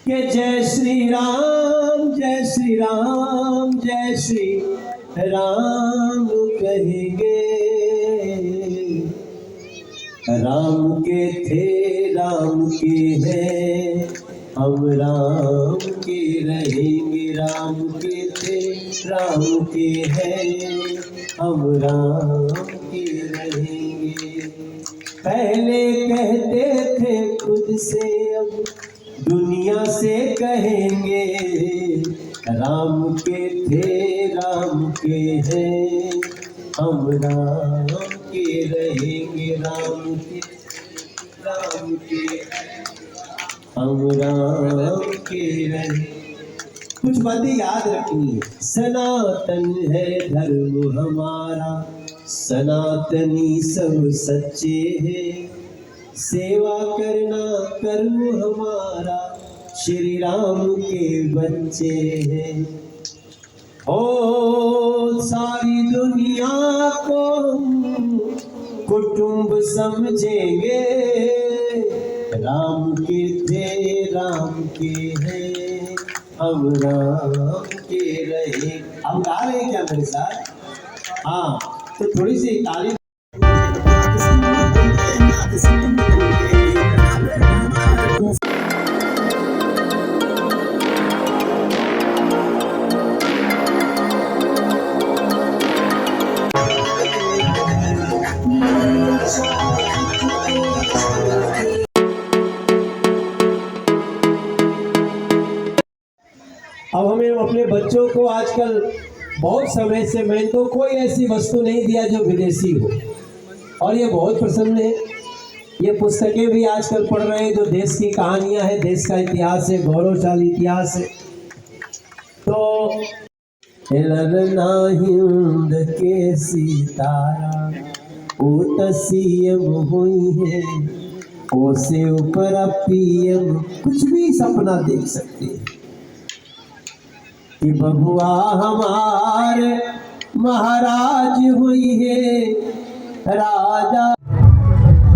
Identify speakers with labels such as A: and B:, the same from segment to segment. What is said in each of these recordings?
A: कि जय श्री राम जय श्री राम जय श्री राम कहेंगे। राम के थे राम के हैं, हम राम के रहेंगे। राम के थे राम के हैं, हम राम के रहेंगे। पहले कहते थे खुद से, अब दुनिया से कहेंगे। राम के थे राम के हैं, हम राम के रहेंगे। राम के हम राम के रहेंगे। कुछ बातें याद रखनी है। सनातन है धर्म हमारा, सनातनी सब सच्चे हैं। सेवा करना कर्म हमारा, श्री राम के बच्चे हैं। ओ सारी दुनिया को हम कुटुंब समझेंगे। राम के थे राम के हैं, हम राम के रहे। हम गा रहे हैं क्या मेरे साथ? हाँ, तो थोड़ी सी ताली। अब हमें अपने बच्चों को आजकल बहुत समय से मैं तो कोई ऐसी वस्तु नहीं दिया जो विदेशी हो, और ये बहुत प्रसन्न है। ये पुस्तकें भी आजकल पढ़ रहे हैं जो देश की कहानियां हैं, देश का इतिहास है, गौरवशाली इतिहास है। तो हिंद के सितारा ओ सीएम हुई है, ओ से ऊपर पीएम, कुछ भी सपना देख सकते हैं कि बबुआ हमारे महाराज हुई है राजा।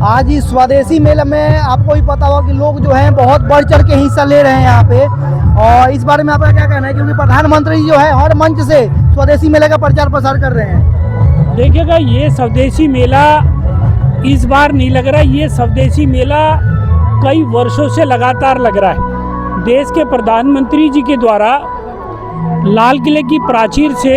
B: आज इस स्वदेशी मेले में आपको भी पता होगा कि लोग जो हैं बहुत बढ़ चढ़ के हिस्सा ले रहे हैं यहाँ पे, और इस बारे में आपका क्या कहना है? क्योंकि प्रधानमंत्री जो है हर मंच से स्वदेशी मेले का प्रचार प्रसार कर रहे हैं।
C: देखिएगा, ये स्वदेशी मेला इस बार नहीं लग रहा है, ये स्वदेशी मेला कई वर्षों से लगातार लग रहा है। देश के प्रधानमंत्री जी के द्वारा लाल किले की प्राचीर से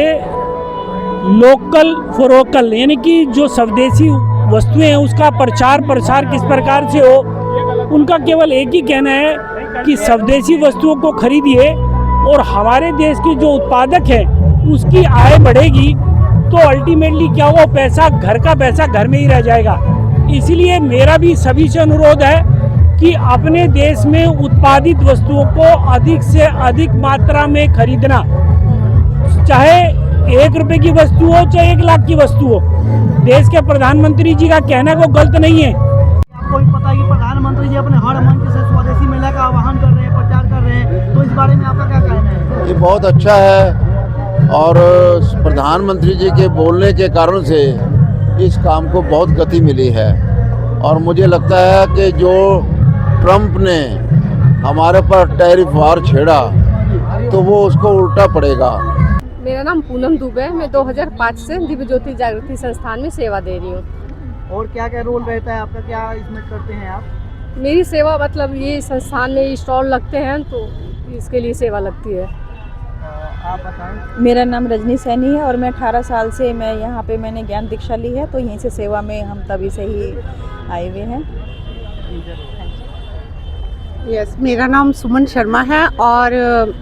C: लोकल फॉर वोकल, यानी कि जो स्वदेशी वस्तुएं हैं उसका प्रचार प्रसार किस प्रकार से हो, उनका केवल एक ही कहना है कि स्वदेशी वस्तुओं को खरीदिए और हमारे देश के जो उत्पादक हैं उसकी आय बढ़ेगी। तो अल्टीमेटली क्या हुआ, पैसा घर का पैसा घर में ही रह जाएगा। इसलिए मेरा भी सभी से अनुरोध है कि अपने देश में उत्पादित वस्तुओं को अधिक से अधिक मात्रा में खरीदना, चाहे 1 रुपए की वस्तु हो चाहे 1 लाख की वस्तु हो। देश के प्रधानमंत्री जी का कहना को गलत नहीं है।
B: आपको भी पता है कि प्रधानमंत्री जी अपने हर मंच से स्वदेशी मेला का आह्वान कर रहे हैं, प्रचार कर रहे हैं, तो इस बारे में आपका क्या कहना है?
D: ये बहुत अच्छा है, और प्रधानमंत्री जी के बोलने के कारण से इस काम को बहुत गति मिली है। और मुझे लगता है कि जो ट्रंप ने हमारे पर टैरिफ वार छेड़ा तो वो उसको उल्टा पड़ेगा।
E: मेरा नाम पूनम दुबे है। मैं 2005 से दिव्य ज्योति जागृति संस्थान में सेवा दे रही हूँ।
B: और क्या क्या रोल रहता है आपका, क्या इसमें करते हैं आप?
E: मेरी सेवा मतलब ये संस्थान में स्टॉल लगते हैं तो इसके लिए सेवा लगती है।
B: आप बताएं।
F: मेरा नाम रजनी सैनी है और मैं 18 साल से मैं यहाँ पे मैंने ज्ञान दीक्षा ली है, तो यहीं से सेवा में हम तभी से ही आए हुए हैं।
G: यस, मेरा नाम सुमन शर्मा है और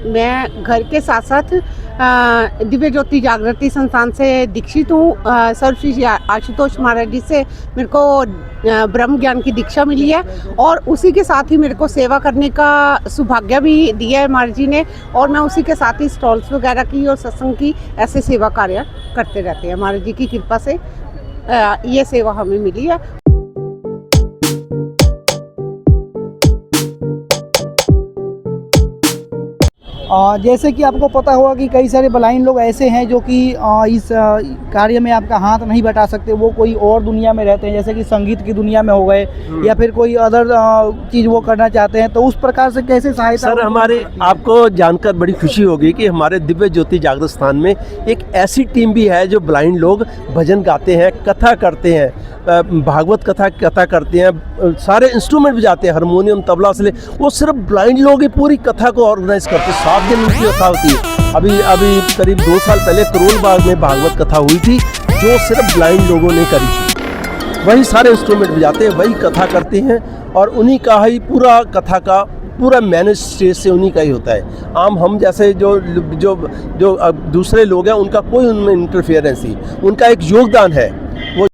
G: मैं घर के साथ साथ दिव्य ज्योति जागृति संस्थान से दीक्षित हूँ। सर्वश्री आशुतोष महाराज जी से मेरे को ब्रह्म ज्ञान की दीक्षा मिली है, और उसी के साथ ही मेरे को सेवा करने का सौभाग्य भी दिया है महाराज जी ने, और मैं उसी के साथ ही स्टॉल्स वगैरह की और सत्संग की ऐसे सेवा कार्य करते रहते हैं। महाराज जी की कृपा से ये सेवा हमें मिली है।
B: जैसे कि आपको पता होगा कि कई सारे ब्लाइंड लोग ऐसे हैं जो कि इस कार्य में आपका हाथ नहीं बटा सकते, वो कोई और दुनिया में रहते हैं, जैसे कि संगीत की दुनिया में हो गए या फिर कोई अदर चीज़ वो करना चाहते हैं, तो उस प्रकार से कैसे सहायता?
H: सर हमारे आपको जानकर बड़ी खुशी होगी कि हमारे दिव्य ज्योति जागृत स्थान में एक ऐसी टीम भी है जो ब्लाइंड लोग भजन गाते हैं, कथा करते हैं, भागवत कथा करते हैं, सारे इंस्ट्रूमेंट बजाते हैं, हारमोनियम, तबला से ले, वो सिर्फ ब्लाइंड लोग ही पूरी कथा को ऑर्गेनाइज करते हैं। 7 दिन उनकी कथा होती है। अभी करीब 2 साल पहले करोल बाग में भागवत कथा हुई थी जो सिर्फ ब्लाइंड लोगों ने करी थी। वही सारे इंस्ट्रूमेंट बजाते हैं, वही कथा करते हैं और उन्हीं का ही पूरा कथा का पूरा मैनेज स्टेज से उन्हीं का ही होता है। आम हम जैसे जो दूसरे लोग हैं उनका कोई उनमें इंटरफेरेंस ही, उनका एक योगदान है वो